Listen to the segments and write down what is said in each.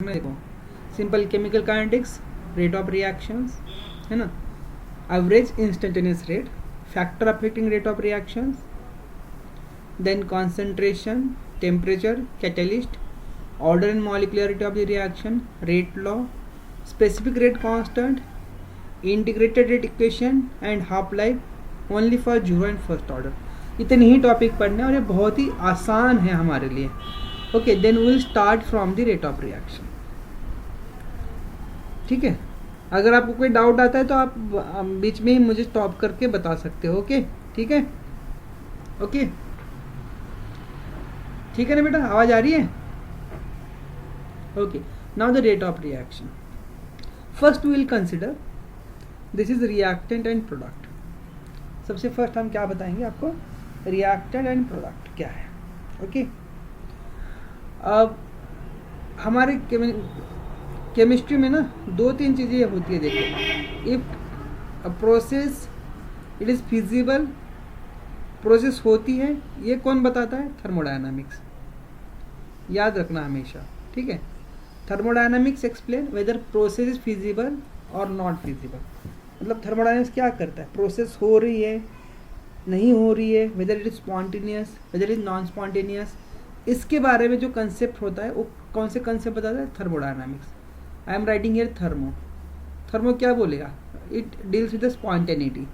में देखो simple chemical kinetics, rate of reactions है ना, average instantaneous rate, factor affecting rate of reactions, then concentration, temperature, catalyst, order and molecularity of the reaction, rate law, specific rate constant, integrated rate equation and half life only for zero and first order. इतने ही topic पढ़ने और ये बहुत ही आसान है हमारे लिए. Okay, then will start from the rate of reaction. ठीक है, अगर आपको कोई डाउट आता है तो आप बीच में ही मुझे स्टॉप करके बता सकते हो. ओके, ठीक है. ओके, ठीक है ना बेटा, आवाज़ आ रही है? Okay, now the rate of reaction. First we will consider this is reactant and product. सबसे फर्स्ट हम क्या बताएंगे आपको, reactant and product क्या है. ओके, अब हमारे केमिस्ट्री में ना दो तीन चीज़ें होती है. देखो, if process it is feasible, process होती है, ये कौन बताता है? थर्मोडायनामिक्स. याद रखना हमेशा, ठीक है. Thermodynamics explain whether process is feasible और नॉट फिजिबल. मतलब थर्मोडायनामिक्स क्या करता है, प्रोसेस हो रही है नहीं हो रही है, whether it is spontaneous whether is non spontaneous, इसके बारे में जो कंसेप्ट होता है वो कौन से कंसेप्ट बताता है? Thermodynamics. I am writing here thermo. Thermo क्या बोलेगा? It deals with the spontaneity.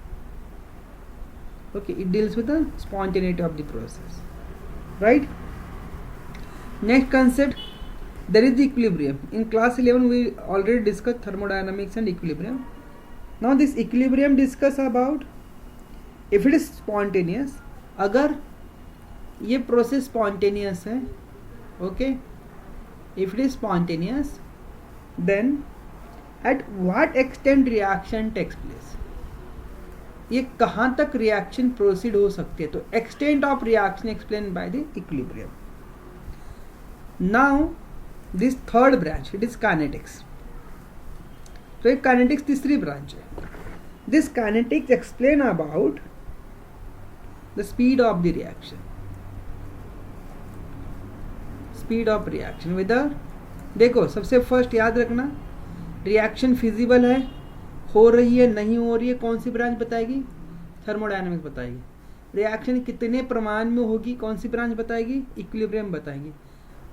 Okay, it deals with the spontaneity of the process, right. Next concept, there is the equilibrium. In class 11 we already discussed thermodynamics and equilibrium. Now this equilibrium discuss about if it is spontaneous, अगर ये process spontaneous है, okay, if it is spontaneous then at what extent reaction takes place, ये कहाँ तक reaction proceed हो सकती है. तो extent of reaction explain by the equilibrium. Now this third branch it is kinetics. तो एक काइनेटिक्स तीसरी ब्रांच है. This kinetics explain about the speed of the reaction. Speed of reaction whether, देखो सबसे फर्स्ट याद रखना, रिएक्शन फिजिबल है, हो रही है नहीं हो रही है, कौन सी ब्रांच बताएगी? थर्मोडायनामिक्स बताएगी. रिएक्शन कितने प्रमाण में होगी, कौन सी ब्रांच बताएगी? इक्विलिब्रियम बताएगी.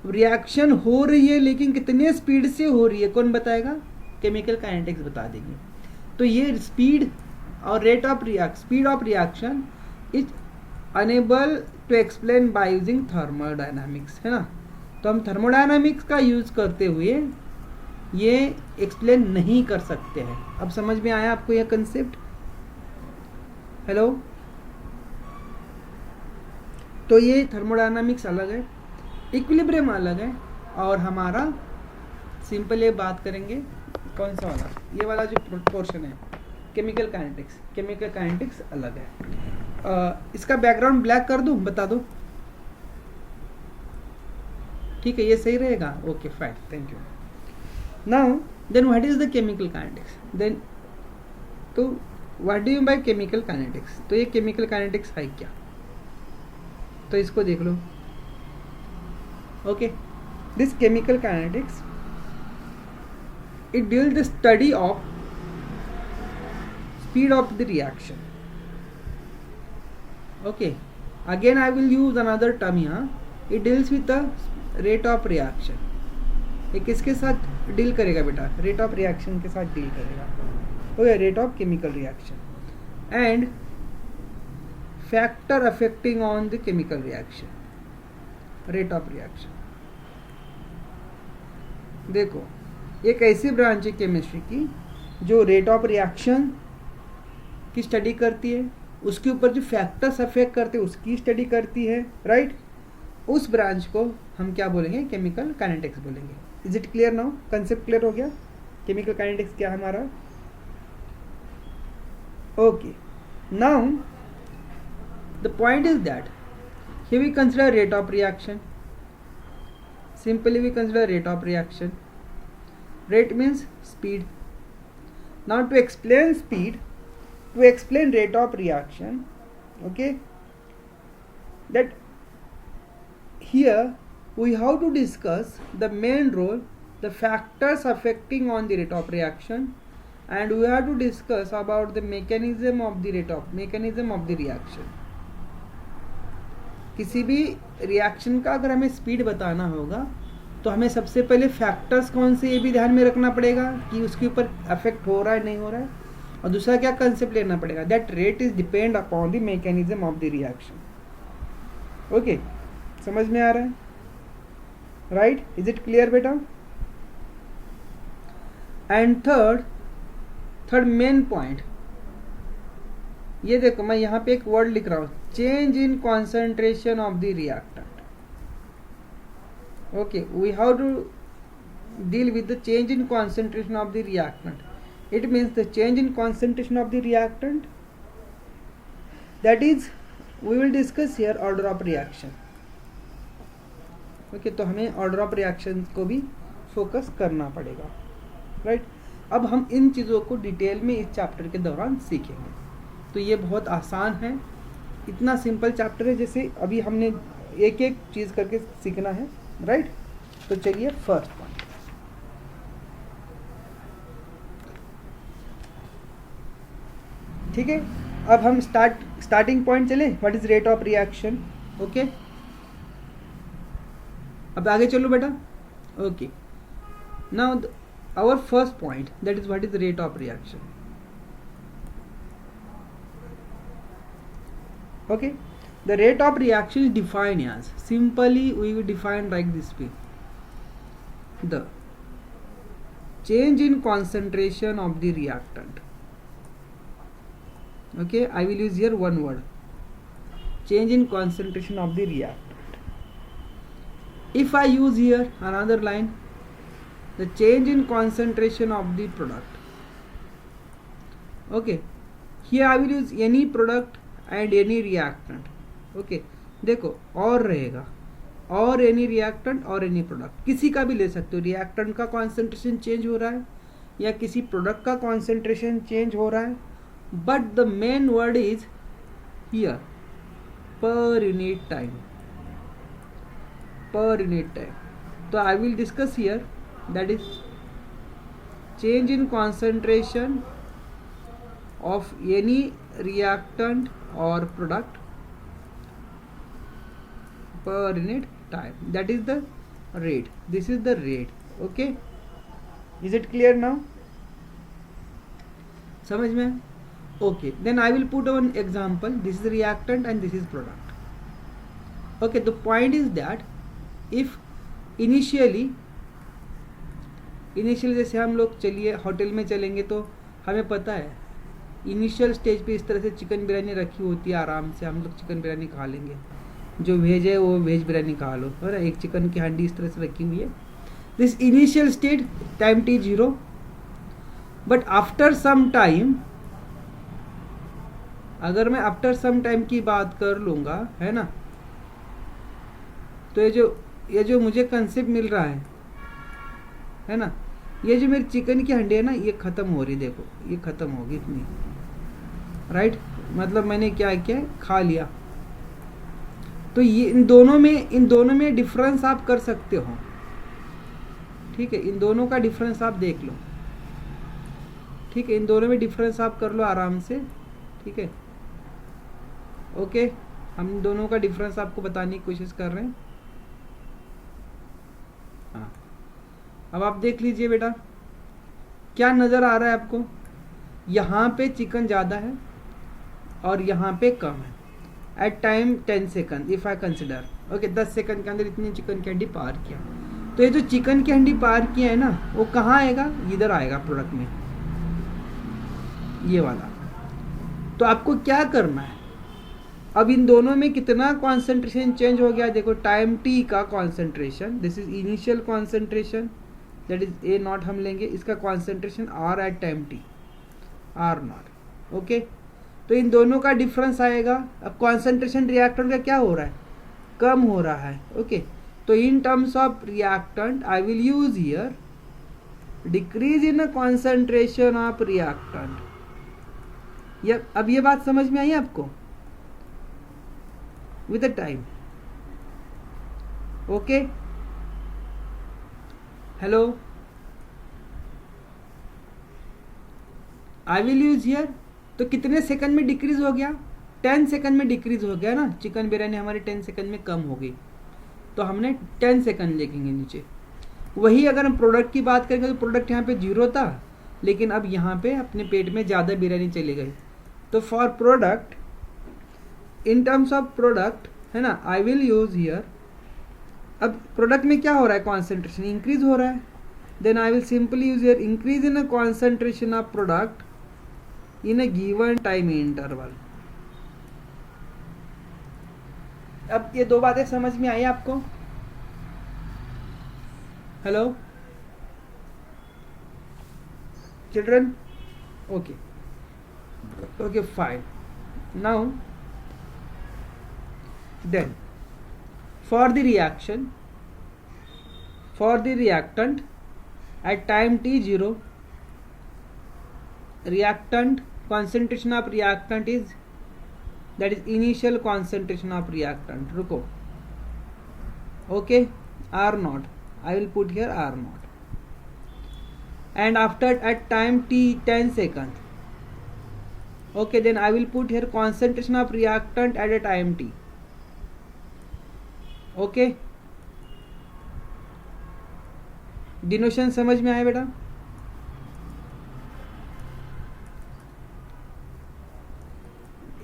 रिएक्शन हो रही है लेकिन कितने स्पीड से हो रही है, कौन बताएगा? केमिकल काइनेटिक्स बता देगी. तो ये स्पीड और rate of speed of reaction is unable to explain by using thermodynamics, है ना. तो हम थर्मोडायनामिक्स का यूज करते हुए ये एक्सप्लेन नहीं कर सकते हैं. अब समझ में आया आपको यह कंसेप्ट? हेलो. तो ये थर्मोडायनामिक्स अलग है, इक्विलिब्रियम अलग है, और हमारा सिंपल ये बात करेंगे कौन सा वाला, ये वाला जो पोर्शन है केमिकल काइनेटिक्स. केमिकल काइनेटिक्स अलग है. इसका बैकग्राउंड ब्लैक कर दूं, बता दो. ठीक है, ये सही रहेगा. Okay fine, thank you. Now then what is the chemical kinetics. Then तो what do you by chemical kinetics. तो ये केमिकल काइनेटिक्स है क्या, तो इसको देख लो. Okay, this chemical kinetics, it deals the study of speed of the reaction. Okay, again I will use another term here. It deals with the rate of reaction. ये किसके साथ डील करेगा बेटा? रेट ऑफ रिएक्शन के साथ deal करेगा. Okay, rate of chemical reaction and factor affecting on the chemical reaction. Rate of reaction, देखो एक ऐसी ब्रांच है केमिस्ट्री की जो रेट ऑफ रिएक्शन की स्टडी करती है, उसके ऊपर जो फैक्टर्स अफेक्ट करते हैं उसकी स्टडी करती है, राइट. उस ब्रांच को हम क्या बोलेंगे? केमिकल काइनेटिक्स बोलेंगे. Is it clear now? Concept clear हो गया? केमिकल काइनेटिक्स क्या है हमारा? Okay, now the point is that here we consider rate of reaction. Simply we consider rate of reaction. Rate means speed. Now to explain speed, to explain rate of reaction, okay, that here we have to discuss the main role the factors affecting on the rate of reaction, and we have to discuss about the mechanism of the reaction. किसी भी reaction का अगर हमें speed बताना होगा तो हमें सबसे पहले फैक्टर्स कौन से ये भी ध्यान में रखना पड़ेगा कि उसके ऊपर अफेक्ट हो रहा है नहीं हो रहा है, और दूसरा क्या कंसेप्ट लेना पड़ेगा, that rate is depend upon the mechanism of the reaction. Okay, समझ में आ रहा है? राइट, इज इट क्लियर बेटा? एंड थर्ड मेन पॉइंट, ये देखो मैं यहाँ पे एक वर्ड लिख रहा हूँ, change in concentration of the reactant. Okay, we have to deal with the change in concentration of the reactant. It means the change in concentration of the reactant, that is we will discuss here order of reaction. Okay, तो हमें order of reaction को भी focus करना पड़ेगा. Right, अब हम इन चीज़ों को डिटेल में इस चैप्टर के दौरान सीखेंगे. तो ये बहुत आसान है, इतना सिंपल चैप्टर है जैसे अभी हमने एक एक चीज़ करके सीखना है. राइट, तो चलिए फर्स्ट पॉइंट. ठीक है, अब हम स्टार्टिंग पॉइंट चले, what is rate of reaction. Okay, अब आगे चलो बेटा. Okay, now our first point, that is what is rate of reaction. Okay, the rate of reaction is defined as, simply we will define like this way, the change in concentration of the reactant. Okay, I will use here one word, change in concentration of the reactant. If I use here another line, the change in concentration of the product. Okay, here I will use any product and any reactant. Okay, देखो और रहेगा, और any reactant और any product, किसी का भी ले सकते हो. reactant का concentration change हो रहा है या किसी product का concentration change हो रहा है, but the main word is here per unit time. So I will discuss here, that is change in concentration of any reactant or product per unit time, that is the rate. This is the rate. Okay, is it clear now? समझ में? Okay, then I will put one example. This is reactant and this is product. Okay, the point is that if initially जैसे हम लोग चलिए hotel में चलेंगे तो हमें पता है इनिशियल स्टेज पे इस तरह से चिकन बिरयानी रखी होती है, आराम से हम लोग चिकन बिरयानी खा लेंगे. जो वेज है वो वेज बिरयानी खा लो, है ना. एक चिकन की हंडी इस तरह से रखी हुई है. This initial state time t0, but after some time, अगर मैं आफ्टर सम टाइम की बात कर लूँगा, है ना, तो ये जो मुझे कंसेप्ट मिल रहा है ना, ये जो मेरी चिकन की हंडी है ना, ये ख़त्म हो रही. देखो ये ख़त्म होगी इतनी. राइट, मतलब मैंने क्या किया, खा लिया. तो ये इन दोनों में डिफरेंस आप कर सकते हो. ठीक है, इन दोनों का डिफरेंस आप देख लो. ठीक है, इन दोनों में डिफरेंस आप कर लो आराम से. ठीक है, ओके, हम दोनों का डिफरेंस आपको बताने की कोशिश कर रहे हैं. हाँ, अब आप देख लीजिए बेटा, क्या नज़र आ रहा है आपको. यहाँ पे चिकन ज़्यादा है और यहाँ पे कम है. At time 10 second if I consider. Okay, 10 second के अंदर इतनी चिकन की हंडी पार किया. तो ये जो चिकन की हंडी पार किया है ना, वो कहाँ आएगा, इधर आएगा प्रोडक्ट में, ये वाला. तो आपको क्या करना है, अब इन दोनों में कितना कॉन्सेंट्रेशन चेंज हो गया. देखो टाइम t का concentration, this is initial concentration, that is A naught हम लेंगे. इसका concentration r at time t, r naught. Okay, तो इन दोनों का डिफरेंस आएगा. अब कॉन्सेंट्रेशन रिएक्टेंट का क्या हो रहा है, कम हो रहा है. ओके, तो in terms of reactant I will use here decrease in concentration of reactant. अब ये बात समझ में आई आपको, with the time. Okay, hello. I will use here, तो कितने सेकंड में डिक्रीज हो गया, 10 सेकंड में डिक्रीज हो गया ना, चिकन बिरयानी हमारी 10 सेकंड में कम हो गई, तो हमने 10 सेकंड लिखेंगे नीचे। वही अगर हम प्रोडक्ट की बात करेंगे तो प्रोडक्ट यहाँ पे 0 था, लेकिन अब यहाँ पे अपने पेट में ज़्यादा बिरयानी चली गई, तो for product, in terms of product है ना, आई विल यूज हियर। अब प्रोडक्ट में क्या हो रहा है, कॉन्सेंट्रेशन इंक्रीज हो रहा है, then I will simply use here increase in a concentration of product in a given time interval. अब ये दो बातें समझ में आई आपको? Hello children? Okay okay fine. Now then for the reaction, for the reactant at time t0, reactant concentration of reactant is, that is initial concentration of reactant, रुको, okay, r naught, I will put here r naught, and after at time t 10 seconds, okay, then I will put here concentration of reactant at a time t, okay denotation समझ में आया बेटा?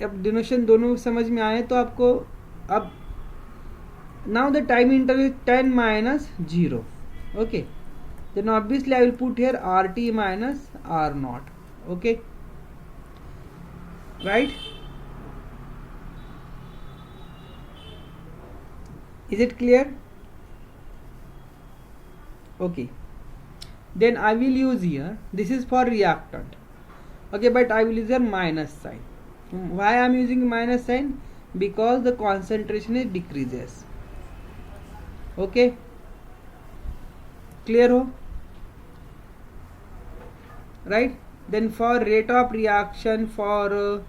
अब डिनोशन दोनों समझ में आए तो आपको, अब now the time interval 10 minus 0, okay, then obviously I will put here RT minus R naught, okay, right? Is it clear? Okay, then I will use here, this is for reactant, okay, but I will use here minus sign. Why I am using minus sign? Because the concentration is decreases, okay, clear ho, right? Then for rate of reaction, for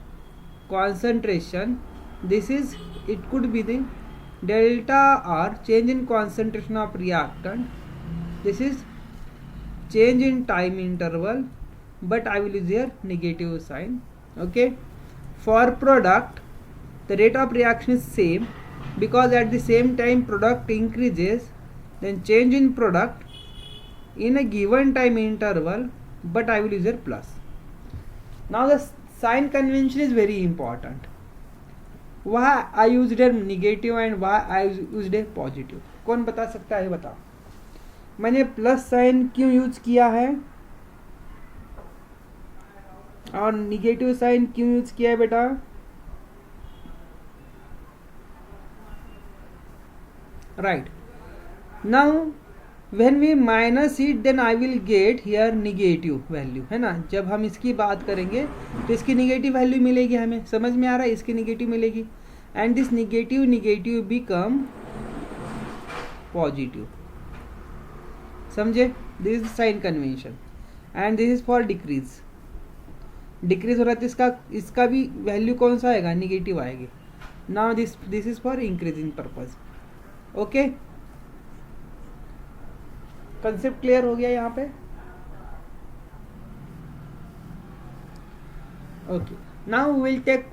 concentration, this is, it could be the delta R, change in concentration of reactant, this is change in time interval, but I will use here negative sign, okay. For product, the rate of reaction is same, because at the same time product increases, then change in product in a given time interval, but I will use here plus. Now the sign convention is very important. Why I used a negative and why I used a positive? कौन बता सकता है? बताओ, मैंने plus sign क्यों use किया है और निगेटिव साइन क्यों यूज किया है बेटा? Right, now when we minus it, then I will get here negative value, है ना? जब हम इसकी बात करेंगे तो इसकी नेगेटिव वैल्यू मिलेगी हमें, समझ में आ रहा है? इसकी नेगेटिव मिलेगी, and this negative become positive, समझे? This is sign convention, and this is for decrease. Decrease हो रहा है तो इसका भी वैल्यू कौन सा आएगा? निगेटिव आएगी। Now this is for increasing purpose, okay. Concept clear हो गया यहाँ पे? Okay, now will take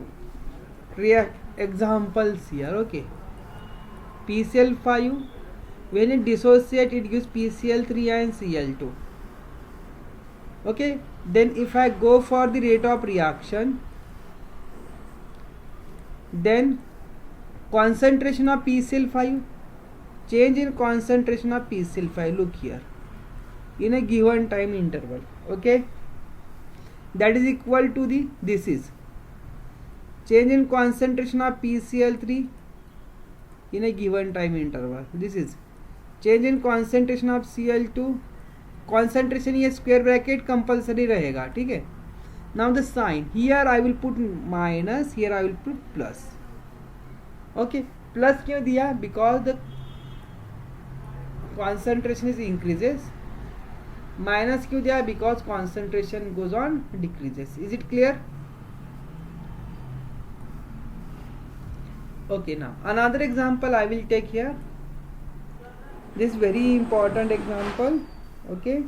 examples here, okay. PCl5, when it dissociate, it gives PCl3 and Cl2, okay. Then if I go for the rate of reaction, then concentration of PCl5, change in concentration of PCl5, look here, in a given time interval, okay, that is equal to the, this is change in concentration of PCl3 in a given time interval, this is change in concentration of Cl2, concentration ये square bracket compulsory रहेगा, ठीक है। Now the sign, here I will put minus, here I will put plus, okay. Plus क्यों दिया? Because the concentration is increases. माइनस क्यों दिया? बिकॉज concentration goes on decreases. Is it clear? Okay, now another example I will take here. This very important example, okay.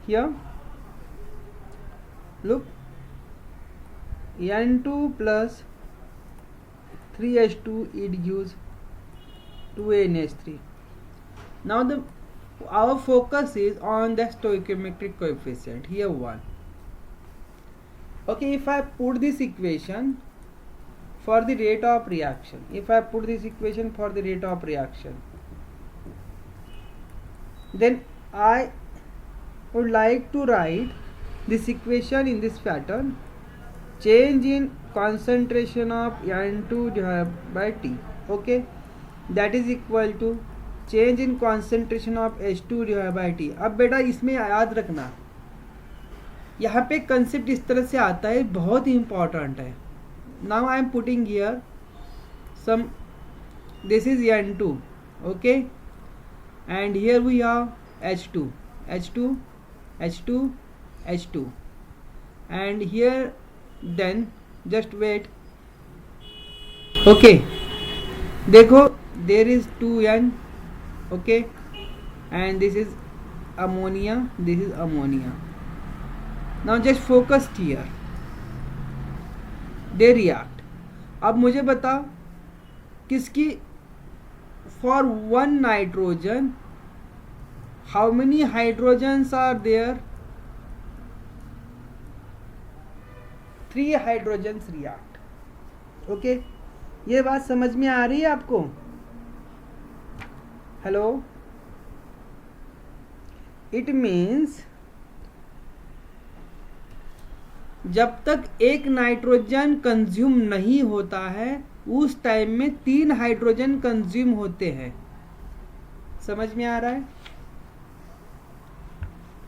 here look, N2 plus 3H2 it gives 2NH3. Now our focus is on the stoichiometric coefficient, here 1. Okay, if I put this equation for the rate of reaction, then I would like to write this equation in this pattern: change in concentration of N2 divided by T, okay, that is equal to change in concentration of H2 divided by T. अब बेटा इसमें याद रखना, यहाँ पे concept इस तरह से आता है, बहुत ही इंपॉर्टेंट है. Now I am putting here some, this is N2, okay, and here we have H2, and here then just wait, okay, देखो there is 2N, okay, and this is ammonia, now just focus here, they react. अब मुझे बता किसकी, for one nitrogen how many hydrogens are there? 3 hydrogens react, okay. ये बात समझ में आ रही है आपको? हेलो, इट मीन्स जब तक एक नाइट्रोजन कंज्यूम नहीं होता है उस टाइम में 3 हाइड्रोजन कंज्यूम होते हैं. समझ में आ रहा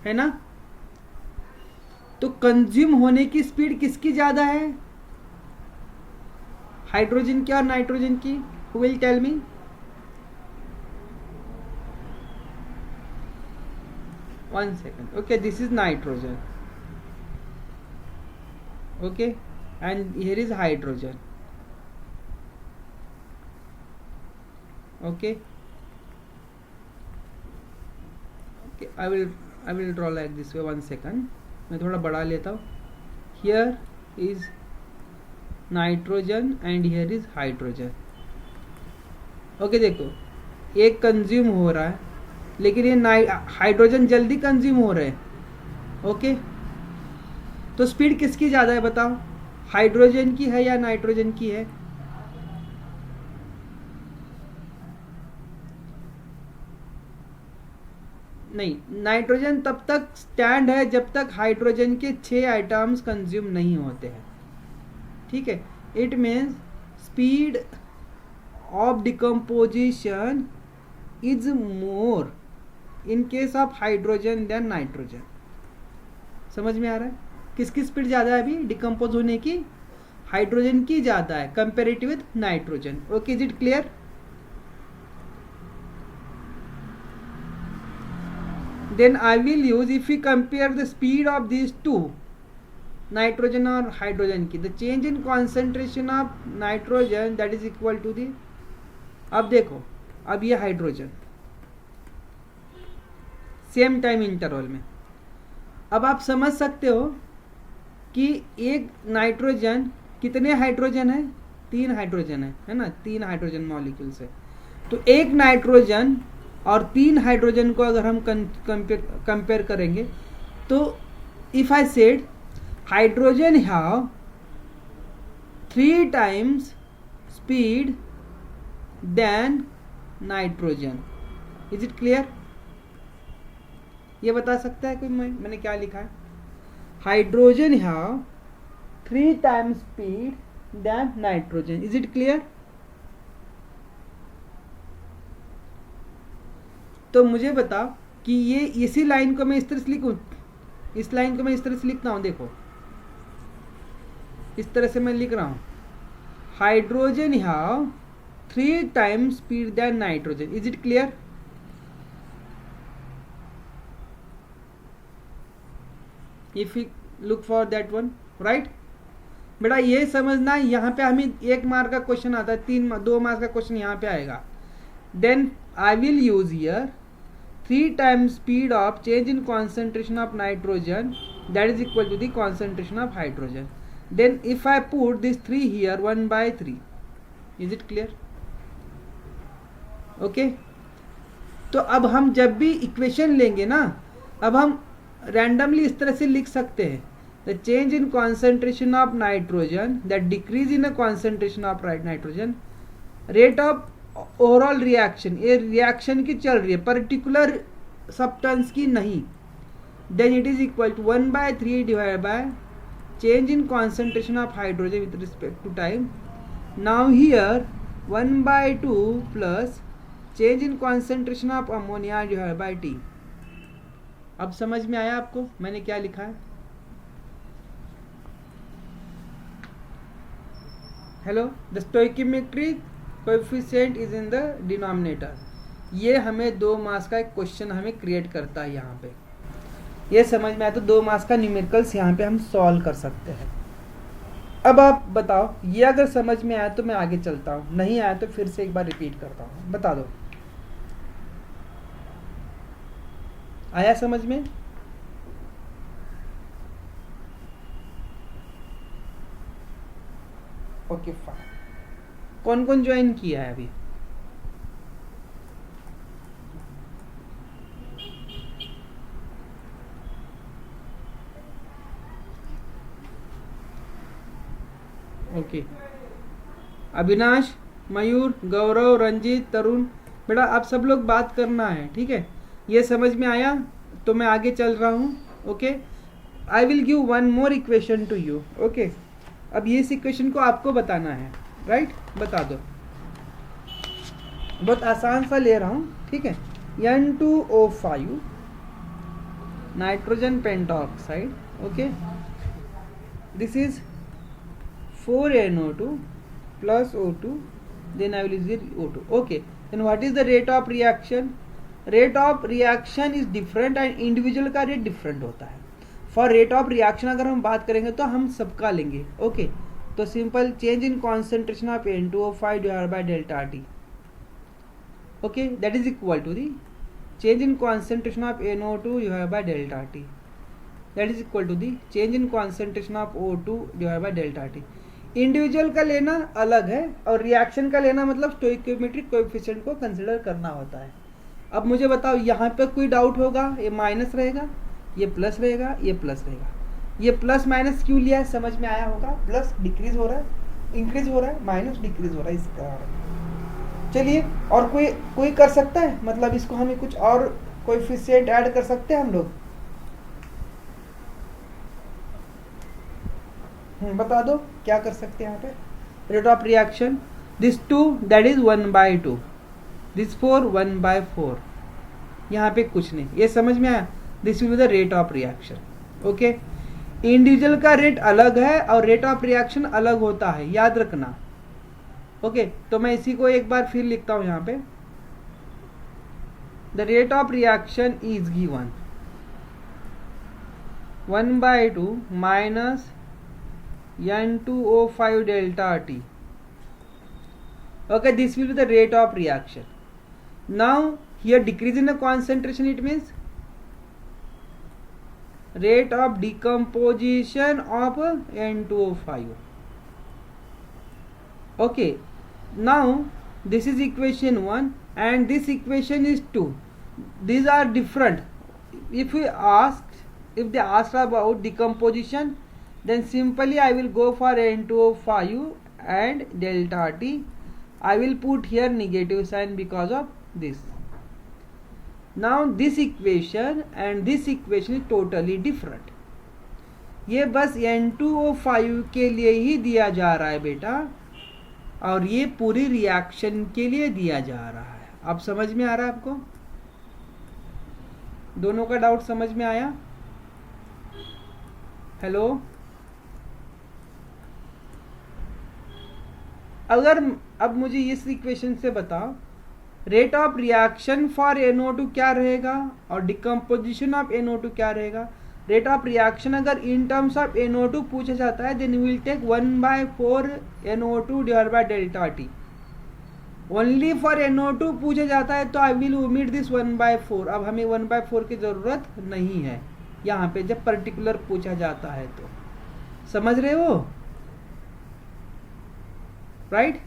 है ना? तो कंज्यूम होने की स्पीड किसकी ज्यादा है, हाइड्रोजन की और नाइट्रोजन की? Who will tell me? One second. Okay, this is nitrogen, okay, and here is hydrogen, okay, I will draw like this way. 1 second, मैं थोड़ा बड़ा लेता हूँ. here is nitrogen and here is hydrogen, okay. देखो एक consume हो रहा है लेकिन ये हाइड्रोजन जल्दी कंज्यूम हो रहे हैं, ओके. तो स्पीड किसकी ज़्यादा है बताओ, हाइड्रोजन की है या नाइट्रोजन की है? नहीं, नाइट्रोजन तब तक स्टैंड है जब तक हाइड्रोजन के 6 आइटम्स कंज्यूम नहीं होते हैं, ठीक है. It means speed of decomposition is more in case of hydrogen then nitrogen. समझ में आ रहा है? किसकी स्पीड ज़्यादा है अभी डिकम्पोज होने की? हाइड्रोजन की ज़्यादा है comparative with nitrogen. Okay, is it clear? Then I will use, if you compare the speed of this two, nitrogen और हाइड्रोजन की, the change in concentration of nitrogen that is equal to the. अब देखो, अब ये hydrogen same time interval में. अब आप समझ सकते हो कि एक नाइट्रोजन कितने हाइड्रोजन है? 3 हाइड्रोजन है ना, 3 हाइड्रोजन मॉलिक्यूल्स है. तो एक नाइट्रोजन और 3 हाइड्रोजन को अगर हम कंपेयर करेंगे तो if I said hydrogen have 3 times speed then nitrogen. Is it clear? ये बता सकता है कोई मैंने क्या लिखा है? Hydrogen have 3 times speed then nitrogen. Is it clear? तो मुझे बता कि ये इसी लाइन को मैं इस तरह से लिखूं, इस लाइन को मैं इस तरह से लिखता हूं. देखो इस तरह से मैं लिख रहा हूं, hydrogen have 3 times speed then nitrogen. Is it clear? If you look for that one, right? बेटा ये समझना, यहाँ पे हमें 1 मार्क का क्वेश्चन आता है, 2 मार्क का क्वेश्चन यहाँ पे आएगा. Then I will use here 3 times speed of change in concentration of nitrogen, that is equal to the concentration of hydrogen. Then if I put this 3 here, 1/3. Is it clear? Okay. तो अब हम जब भी equation लेंगे ना, अब हम randomly इस तरह से लिख सकते हैं, the change in concentration of nitrogen, that decrease in the concentration of nitrogen, rate of overall reaction, ये रिएक्शन की चल रही है, पर्टिकुलर सब्सटेंस की नहीं, then it is equal to 1/3 divide by change in concentration of hydrogen with respect to time. Now here 1/2 plus change in concentration of ammonia divide by T. अब समझ में आया आपको मैंने क्या लिखा है? Hello, the stoichiometric coefficient is in the denominator. ये हमें 2 मार्क्स का एक क्वेश्चन हमें क्रिएट करता है यहाँ पे. ये समझ में आया तो 2 मार्क्स का न्यूमेरिकल्स यहाँ पे हम सॉल्व कर सकते हैं. अब आप बताओ, ये अगर समझ में आया तो मैं आगे चलता हूँ, नहीं आया तो फिर से एक बार रिपीट करता हूँ. बता दो, आया समझ में? Okay fine. कौन कौन ज्वाइन किया है अभी? ओके. अविनाश, मयूर, गौरव, रंजीत, तरुण, बेटा आप सब लोग बात करना है, ठीक है? ये समझ में आया तो मैं आगे चल रहा हूँ. Okay, I will give one more equation two you. Okay, अब ये इस इक्वेशन को आपको बताना है, राइट? बता दो. बहुत आसान सा ले रहा हूँ, ठीक है? N2O5 nitrogen pentoxide. Okay, this is 4NO2 plus O2, then I will use O2. Okay, then what is the rate of reaction? Rate of reaction is different and individual का रेट डिफरेंट होता है. For rate of reaction अगर हम बात करेंगे तो हम सबका लेंगे. ओके, तो simple change in concentration of N2O5 divide by delta T. Okay, that is equal to the change in concentration of NO2 divide by delta T, that is equal to the change in concentration of O2 divide by delta T. Individual का लेना अलग है और reaction का लेना मतलब stoichiometric coefficient को consider करना होता है. अब मुझे बताओ, यहाँ पे कोई डाउट होगा? ये माइनस रहेगा, ये प्लस रहेगा, ये प्लस रहेगा. ये प्लस माइनस क्यों लिया है समझ में आया होगा? प्लस डिक्रीज हो रहा है, इंक्रीज हो रहा है, माइनस डिक्रीज हो रहा है, इसका. चलिए, और कोई कर सकता है? मतलब इसको हमें कुछ और कोएफिशिएंट ऐड कर सकते हैं हम लोग? बता दो क्या कर सकते हैं यहाँ पे? Rate of reaction, this 2 that is 1/2, this 4 1/4. यहाँ पे कुछ नहीं, ये समझ में आया? This will be the rate of reaction. Okay, individual का रेट अलग है और रेट ऑफ रिएक्शन अलग होता है, याद रखना. ओके, तो मैं इसी को एक बार फिर लिखता हूँ यहाँ पे. The rate of reaction is given 1/2 minus N2O5 delta T. Okay, this will be the rate of reaction. Now here decrease in the concentration, it means rate of decomposition of N2O5. Okay, now this is equation 1 and this equation is 2. These are different. If they ask about decomposition, then simply I will go for N2O5 and delta T. I will put here negative sign because of this. Now this equation and this equation is totally different. ये बस N2O5 के लिए ही दिया जा रहा है बेटा, और ये पूरी रिएक्शन के लिए दिया जा रहा है. अब समझ में आ रहा है आपको? दोनों का डाउट समझ में आया? हेलो, अगर अब मुझे इस इक्वेशन से बताओ, rate of reaction for NO2 क्या रहेगा और डिकम्पोजिशन ऑफ NO2 क्या रहेगा? रेट ऑफ रिएक्शन अगर इन टर्म्स ऑफ NO2 पूछा जाता है, then we will take 1/4 NO2 divide by delta T. Only for NO2 पूछा जाता है तो आई विल ओमिट दिस 1/4। अब हमें 1/4 की ज़रूरत नहीं है यहाँ पे जब पर्टिकुलर पूछा जाता है तो। समझ रहे हो? राइट?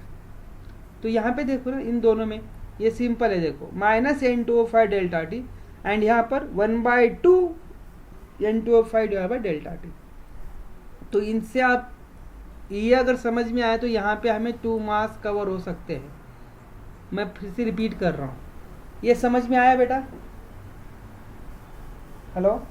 तो यहाँ पे देखो ना, इन दोनों में ये सिंपल है। देखो -N2O5 डेल्टा टी एंड यहाँ पर 1/2 N2O5 divide by delta T. तो इनसे आप ये अगर समझ में आए तो यहाँ पे हमें 2 मास कवर हो सकते हैं। मैं फिर से रिपीट कर रहा हूँ, ये समझ में आया बेटा? हेलो?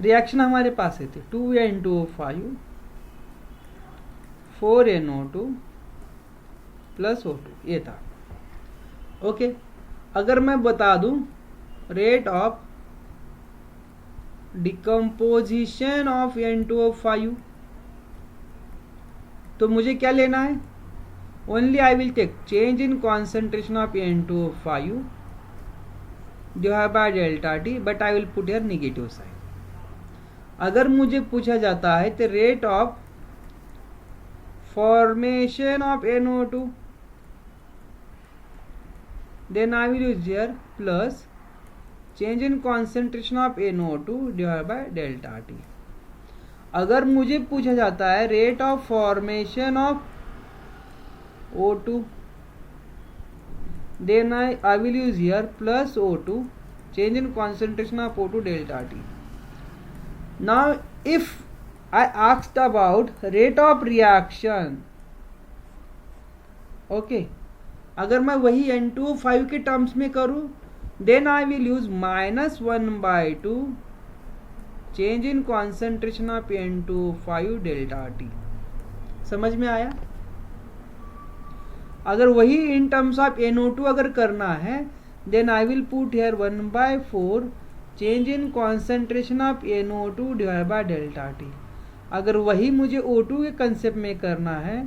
रिएक्शन हमारे पास है थी 2N2O5 4NO2 प्लस O2, ये था। ओके, अगर मैं बता दूं rate of decomposition of N2O5 तो मुझे क्या लेना है? Only I will take change in concentration of N2O5 divide by delta T, but I will put here negative sign. अगर मुझे पूछा जाता है तो rate of formation of NO2 then I will use here plus change in concentration of NO2 divided by delta T। अगर मुझे पूछा जाता है rate of formation of O2 then I will use here plus O2 change in concentration of O2 delta T। Now if I asked about rate of reaction, okay, अगर मैं वही N2O5 के terms में करूं then I will use -1/2 change in concentration of N2O5 delta T. समझ में आया? अगर वही इन टर्म्स ऑफ NO2 अगर करना है then I will put here 1/4 change in concentration of NO2 divide by delta T. अगर वही मुझे O2 के कंसेप्ट में करना है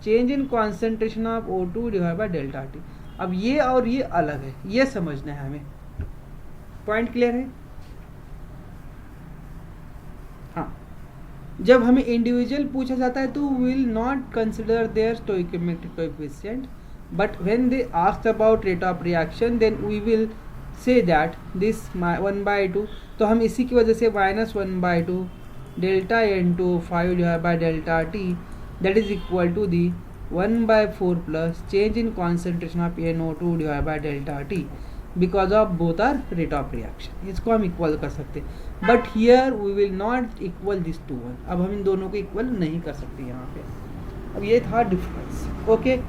change in concentration of O2 divide by delta T. अब ये और ये अलग है, ये समझना है हमें। पॉइंट क्लियर है? हाँ, जब हमें इंडिविजुअल पूछा जाता है तो we will not consider their stoichiometric coefficient, but when they asked about rate of reaction then we will say that this 1/2। तो हम इसी की वजह से -1/2 delta N2O5 divide by delta T that is equal to the 1/4 plus change in concentration of NO2 divided by delta T because of both are rate of reaction। इसको हम equal कर सकते हैं, but here we will not equal this to one. अब हम इन दोनों को equal नहीं कर सकते यहाँ पे। अब ये था डिफरेंस। ओके,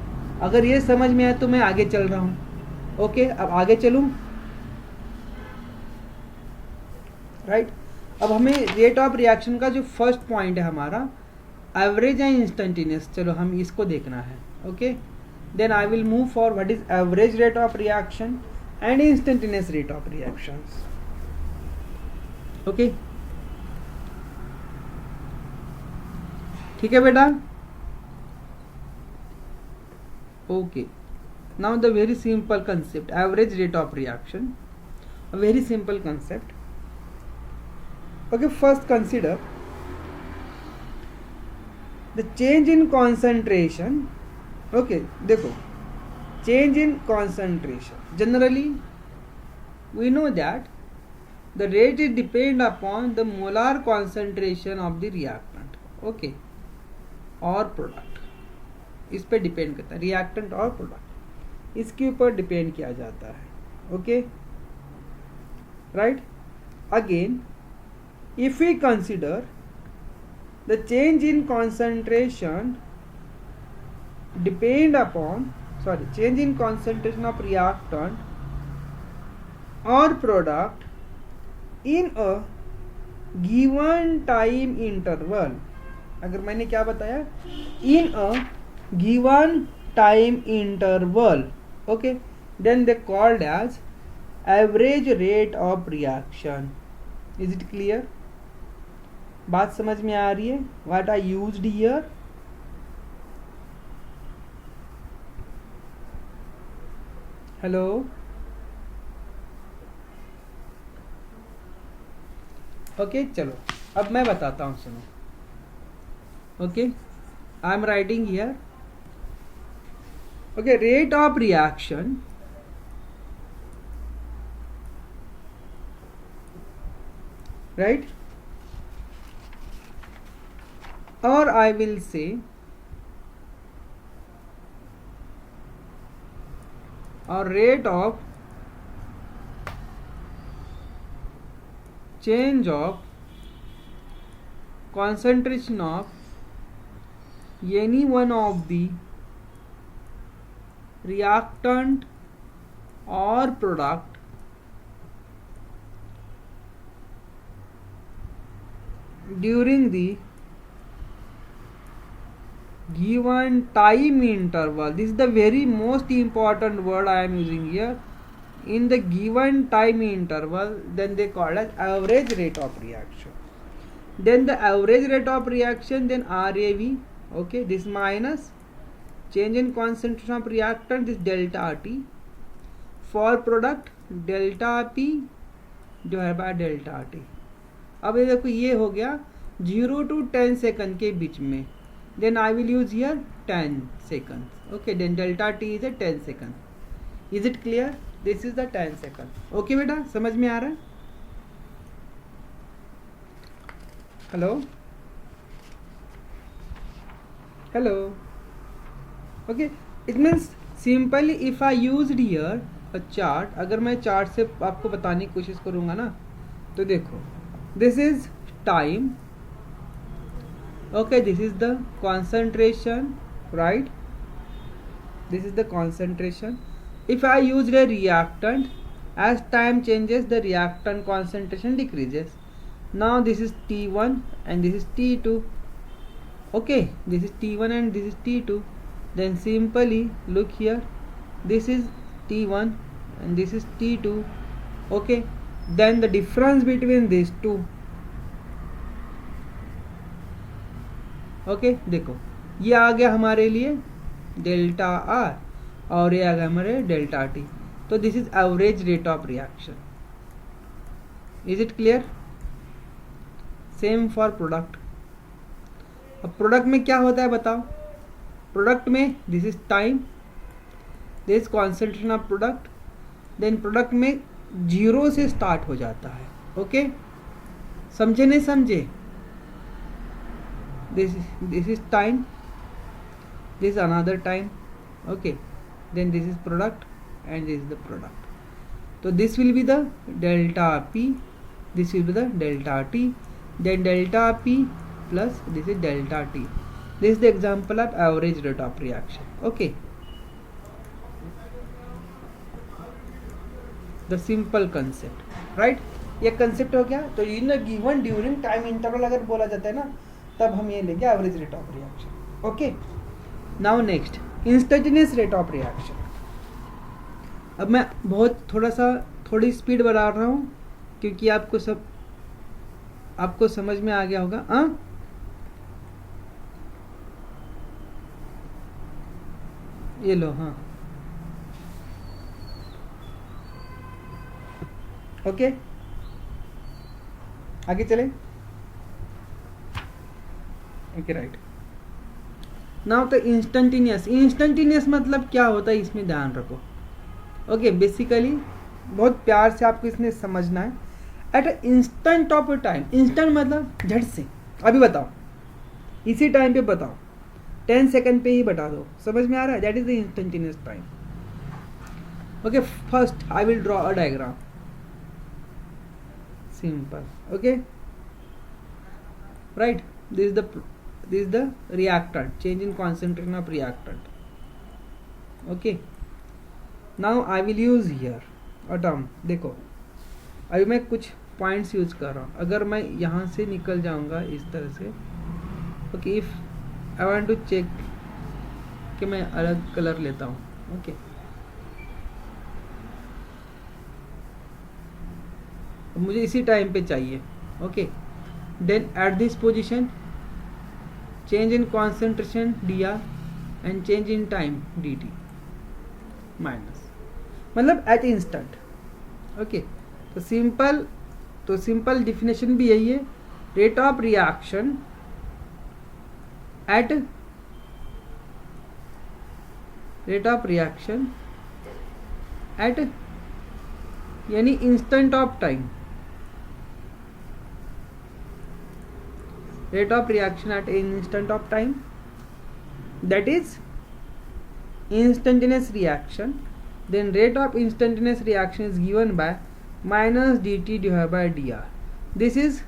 अगर ये समझ में आया तो मैं आगे चल रहा हूँ। ओके, अब आगे चलूँ। राइट, अब हमें रेट ऑफ रिएक्शन का जो फर्स्ट पॉइंट है हमारा एवरेज या इंस्टेंटेनियस, चलो हम इसको देखना है। Okay, then I will move for what is average rate of reaction and instantaneous rate of reactions. Okay, ठीक है बेटा? Okay, now the very simple concept average rate of reaction, a very simple concept। Okay, first consider the change in concentration। okay, देखो change in concentration generally we know that the rate is depend upon the molar concentration of the reactant, okay, और product। इस पे depend करता है, reactant और product इसके ऊपर depend किया जाता है। Okay, right. Again if we consider the change in concentration depend upon change in concentration of reactant or product in a given time interval, अगर मैंने क्या बताया, in a given time interval, okay, then they called as average rate of reaction। is it clear? बात समझ में आ रही है? What I used here? Hello, okay चलो अब मैं बताता हूँ, सुनो। Okay I am writing here. Okay rate of reaction right, or I will say or rate of change of concentration of any one of the reactant or product during the given time interval. This is the very most important word I am using here. In the given time interval, then they call as average rate of reaction. Then the average rate of reaction, then RAV. Okay, this minus change in concentration of reactant, this delta T. For product delta P divided by delta T. अब ये देखो ये हो गया 0 to 10 second के बीच में. Then I will use here 10 seconds. Okay, then delta T is a 10 second. Is it clear? This is the 10 second. Okay बेटा, समझ में आ रहा है? Hello? Hello? Okay, it means simply if I used here a chart, अगर मैं chart से आपको बताने की कोशिश करूँगा ना, तो देखो this is time. Okay, this is the concentration, right? This is the concentration. If I used a reactant, as time changes the reactant concentration decreases. Now this is T1 and this is T2. Okay, this is T1 and this is T2. Then simply look here, this is T1 and this is T2. Okay, then the difference between these two. Okay देखो ये आ गया हमारे लिए delta R और ये आ गया हमारे डेल्टा टी. तो this is average rate of reaction. Is it clear? Same for product. अब प्रोडक्ट में क्या होता है बताओ? प्रोडक्ट में this is time, this concentration of product. Then product में 0 से स्टार्ट हो जाता है. ओके समझे नहीं समझे? this is time, this is another time. Okay, then this is product and this is the product. So this will be the delta P, this will be the delta T, then delta P plus this is delta T. This is the example of average rate of reaction. Okay, the simple concept, right? ये concept हो गया. तो in a given during time interval अगर बोला जाता है ना, तब हम ये लेंगे average rate of reaction. Okay now next instantaneous rate of reaction. अब मैं थोड़ी स्पीड बढ़ा रहा हूँ क्योंकि आपको समझ में आ गया होगा. हाँ ये लो. हाँ ओके आगे चले. Okay right. नाउ तो इंस्टेंटेनियस मतलब क्या होता है इसमें ध्यान रखो. ओके बेसिकली बहुत प्यार से आपको इसमें समझना है. At a instant of a time. Instant मतलब झट से, अभी बताओ, इसी टाइम पे बताओ, 10 सेकंड पे ही बता दो. समझ में आ रहा है? That is the instantaneous time. Okay first I will draw a diagram. Simple. Okay right. This is the reactant, change in concentration of reactant. Okay, now I will use here a term. देखो अभी मैं कुछ points use कर रहा हूँ. अगर मैं यहाँ से निकल जाऊँगा इस तरह से. Okay if I want to check कि मैं अलग कलर लेता हूँ. ओके मुझे इसी टाइम पे चाहिए. Okay then at this position change in concentration dr and change in time dt minus मतलब at instant. ओके तो सिंपल तो सिंपल डिफिनेशन भी यही है, रेट ऑफ रिएक्शन एट यानी instant of time, rate of reaction at an instant of time, that is instantaneous reaction. Then rate of instantaneous reaction is given by minus dt divided by dr. This is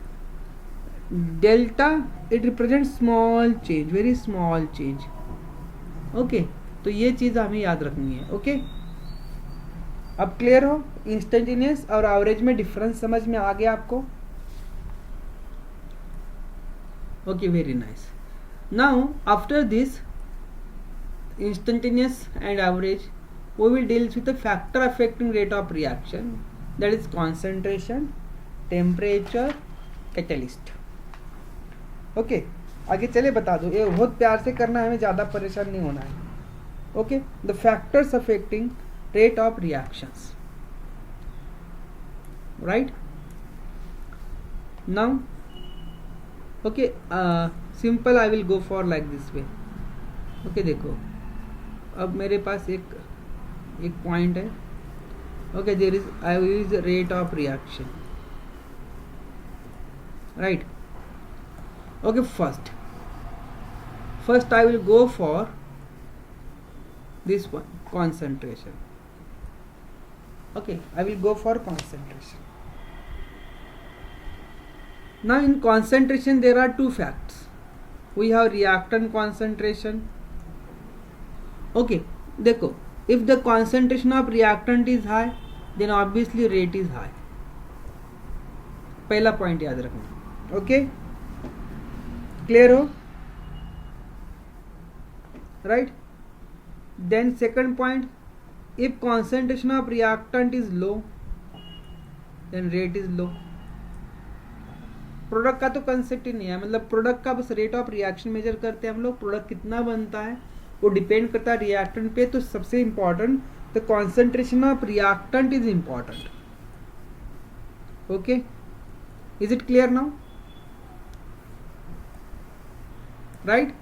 delta, it represents small change, very small change. Okay, तो ये चीज़ हमें याद रखनी है. Okay, अब clear हो? Instantaneous और average में डिफरेंस समझ में आ गया आपको? Okay, very nice. Now after this instantaneous and average, we will deal with the factor affecting rate of reaction, that is concentration, temperature, catalyst. Okay, आगे चले बता दो, ये बहुत प्यार से करना है, हमें ज़्यादा परेशान नहीं होना है. Okay, the factors affecting rate of reactions, right? Now okay, simple I will go for like this way. Okay, देखो अब मेरे पास एक पॉइंट है. Okay, there is, I will use rate of reaction, right? Okay, first I will go for this one, concentration. Okay, I will go for concentration. Now in concentration there are two facts. We have reactant concentration. Okay, देखो, if the concentration of reactant is high, then obviously rate is high. पहला point याद रखना. Okay, clear हो? Right. Then second point, if concentration of reactant is low, then rate is low. Product का तो concept ही नहीं है, मतलब product का बस रेट ऑफ रिएक्शन मेजर करते हैं हम लोग. प्रोडक्ट कितना बनता है वो डिपेंड करता है रिएक्टेंट पे. तो सबसे important the concentration of reactant is important. Okay, is it clear now? Right.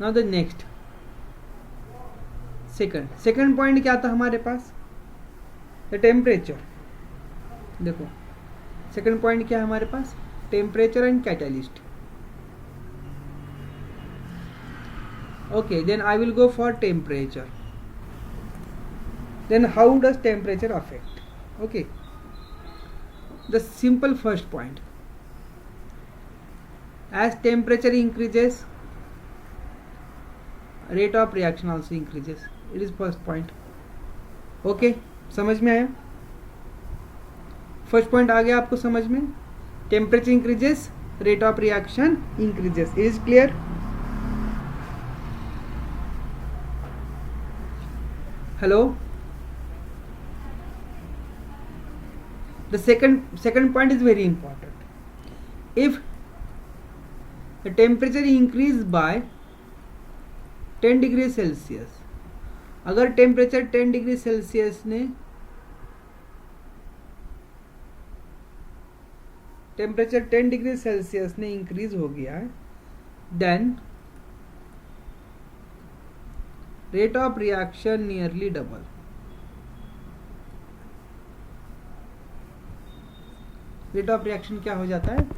Now the next second point क्या था हमारे पास? The temperature. देखो सेकंड पॉइंट क्या है हमारे पास? Temperature and catalyst. Okay, then I will go for temperature. Then how does temperature affect? Okay, the simple first point, as temperature increases rate of reaction also increases. It is first point. Okay, समझ में आया? First point आ गया आपको समझ में? Temperature increases, rate of reaction increases. Is clear? Hello. The second point is very important. If the temperature increase by 10 degree Celsius, अगर temperature 10 degree Celsius ने temperature 10 degree Celsius ने इंक्रीज हो गया है, then rate of reaction nearly double. Rate of reaction क्या हो जाता है?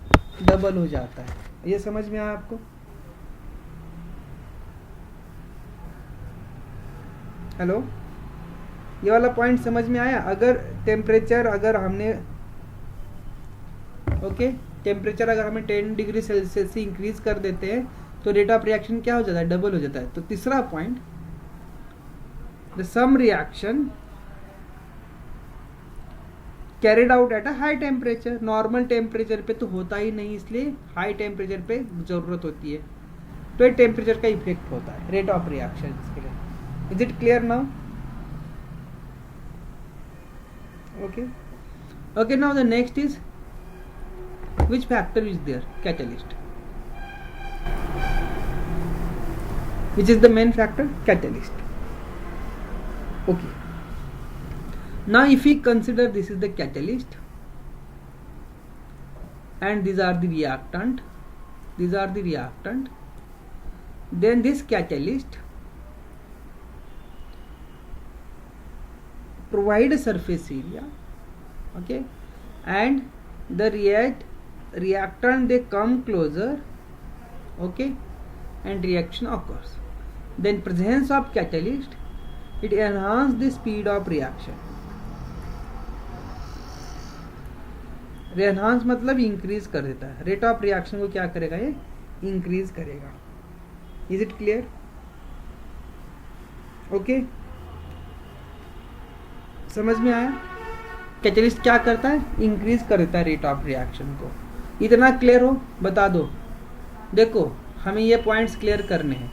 डबल हो जाता है. ये समझ में आया आपको? हेलो, ये वाला पॉइंट समझ में आया? अगर टेम्परेचर, अगर हमने टेम्परेचर अगर हमें 10 डिग्री सेल्सियस से इंक्रीज कर देते हैं तो रेट ऑफ रिएक्शन क्या हो जाता है? डबल हो जाता है. तो तीसरा point, the some reaction carried out at a high temperature. Normal temperature पे तो होता ही नहीं, इसलिए हाई टेम्परेचर पे जरूरत होती है. तो ये टेम्परेचर का इफेक्ट होता है रेट ऑफ रिएक्शन के लिए. Is it clear now? Okay, now the next is, which factor is there? Catalyst. Which is the main factor? Catalyst. Okay, now if we consider this is the catalyst, and these are the reactant. Then this catalyst provide a surface area, okay, and the reactant they come closer, okay, and reaction occurs. Then presence of catalyst, it enhance the speed of reaction. Enhance मतलब increase कर देता है, rate of reaction को क्या करेगा, ये increase करेगा. Is it clear? Okay, समझ में आया? कैटलिस्ट क्या करता है, इंक्रीज कर देता है रेट ऑफ रिएक्शन को. इतना क्लियर हो, बता दो. देखो हमें ये पॉइंट्स क्लियर करने हैं.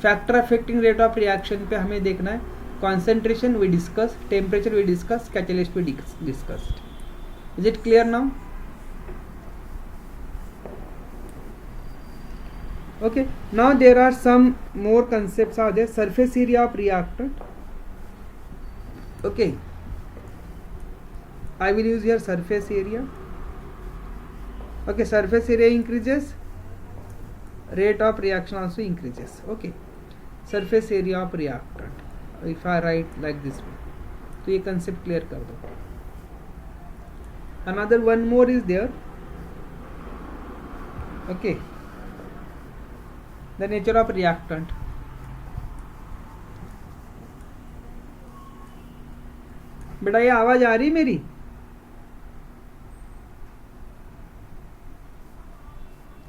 Factor affecting rate of reaction पे हमें देखना है. Concentration we discuss, temperature we discuss, catalyst we discussed. Is it clear now? Okay, now there are some more concepts are there. Surface area of reactant. Okay, I will use here surface area. Okay, surface area increases, rate of reaction also increases. Okay, surface area of reactant. If I write like this way, तो ये concept clear कर दो. Another one more is there. Okay, the nature of reactant. बेटा ये आवाज आ रही मेरी?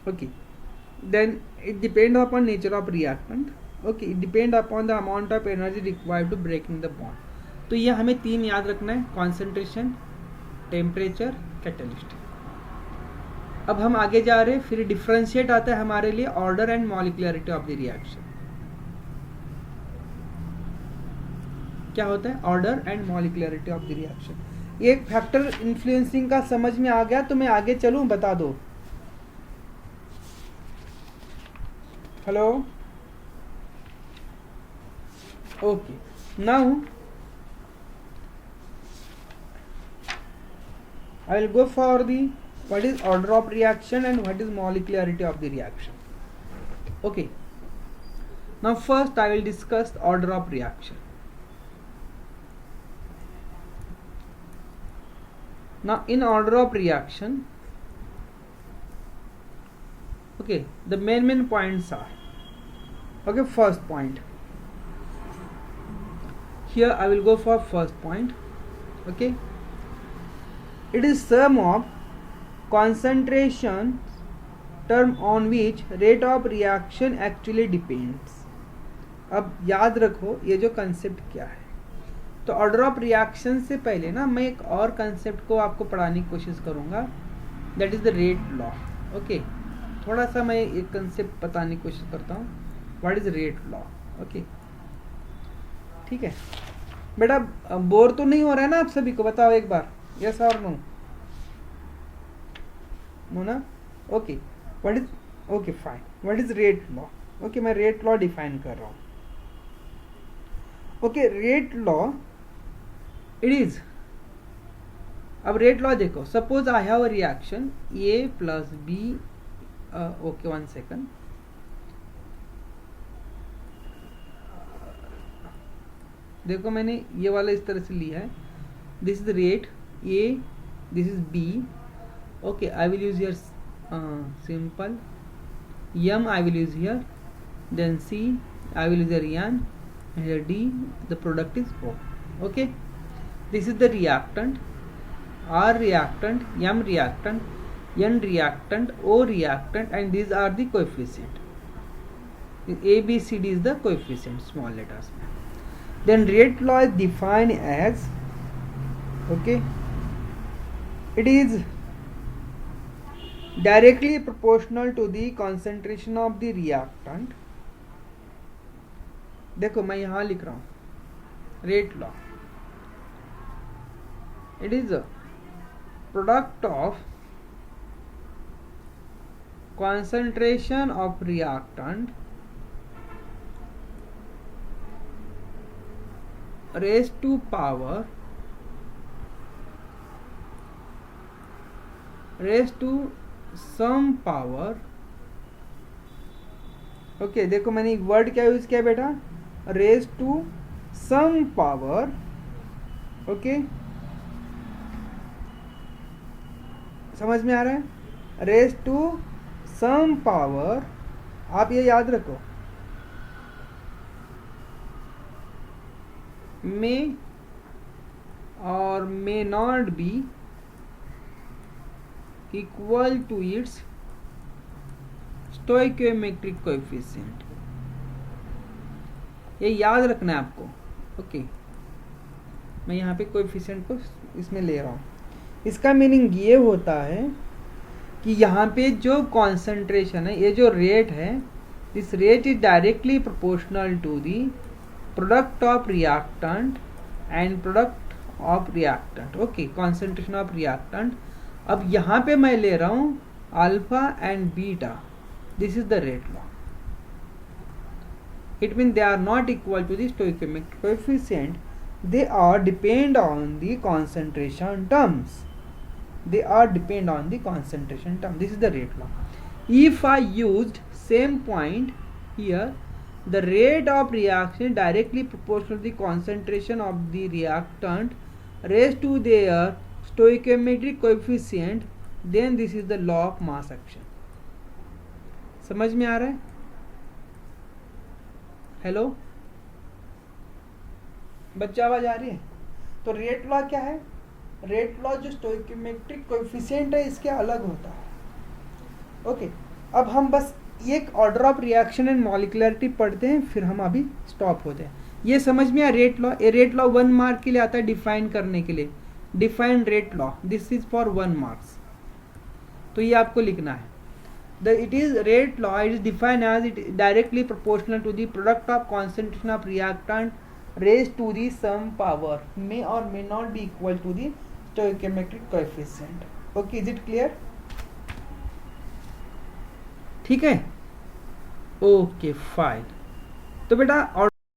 Okay, then it depends upon nature of reactant. Okay, it depends upon the amount of energy required to breaking the bond. तो ये हमें तीन याद रखना है, कॉन्सेंट्रेशन, टेम्परेचर, कैटलिस्ट. अब हम आगे जा रहे हैं. फिर डिफरेंशिएट आता है हमारे लिए order and molecularity of the reaction. क्या होता है order and molecularity of the reaction. एक फैक्टर इन्फ्लुएंसिंग का समझ में आ गया तो मैं आगे चलूं, बता दो. Hello, okay, now I will go for the what is order of reaction and what is molecularity of the reaction. Okay, now first I will discuss order of reaction. Now in order of reaction, okay, the main points are, okay, first point, here I will go for first point. Okay, it is sum of concentration term on which rate of reaction actually depends. अब याद रखो ये जो concept क्या है. तो order of reaction से पहले ना मैं एक और कंसेप्ट को आपको पढ़ाने की कोशिश करूँगा, that is the rate law. Okay, थोड़ा सा मैं एक कंसेप्ट बताने की कोशिश करता हूँ, what is rate law. Okay, ठीक है बेटा, बोर तो नहीं हो रहा है ना आप सभी को? बताओ एक बार, यस और नो. नो ना? Okay, what is, okay fine, what is rate law. Okay, मैं रेट लॉ डिफाइन कर रहा हूँ. Okay, rate law it is, अब रेट लॉ देखो, suppose I have a reaction A plus B. Okay, 1 second. देखो मैंने ये वाला इस तरह से लिया है. This is rate A, this is B. Okay, I will use here simple. M I will use here, then C I will use here N, and here D. The product is O. Okay, this is the reactant. R reactant, M reactant, N reactant, O reactant, and these are the coefficient. A, B, C, D is the coefficient, small letters. Then rate law is defined as, okay, it is directly proportional to the concentration of the reactant. देखो मैं यहाँ लिख रहा हूँ rate law. It is a product of concentration of reactant raised to power some power, okay देखो मैंने एक word क्या यूज किया बेटा, raise to some power, okay समझ में आ रहा है, रेज टू सम पावर, आप ये याद रखो, मे और may not be equal to its stoichiometric coefficient, ये याद रखना है आपको, ओके मैं यहाँ पे कोएफिशिएंट को इसमें ले रहा हूँ। इसका मीनिंग ये होता है कि यहाँ पे जो कॉन्सेंट्रेशन है, ये जो रेट है, this rate is directly proportional to the product of reactant and product of reactant, okay concentration of reactant. अब यहाँ पे मैं ले रहा हूँ alpha and beta, this is the rate law, it means they are not equal to the stoichiometric coefficient, they are depend on the concentration terms, they are depend on the concentration term, this is the rate law. If I used same point here, the rate of reaction directly proportional to the concentration of the reactant raised to their stoichiometric coefficient, then this is the law of mass action. समझ में आ रहा है? Hello बच्चा, आवाज आ रही है? तो rate law क्या है? रेट लॉ जो स्टोइकोमेट्रिक कोएफिशिएंट है इसके अलग होता है, ओके अब हम बस एक ऑर्डर ऑफ रिएक्शन एंड मॉलिक्युलरिटी पढ़ते हैं, फिर हम अभी स्टॉप होते हैं। ये समझ में आया रेट लॉ? ये रेट लॉ 1 मार्क के लिए आता है डिफाइन करने के लिए, define rate law, this is for 1 marks, तो ये आपको लिखना है। It is rate law, it is defined as it directly proportional to the product of concentration of reactant raised to the sum power, may or may not be equal to the stoichiometric coefficient. Okay, is it clear? ठीक है, okay fine. तो बेटा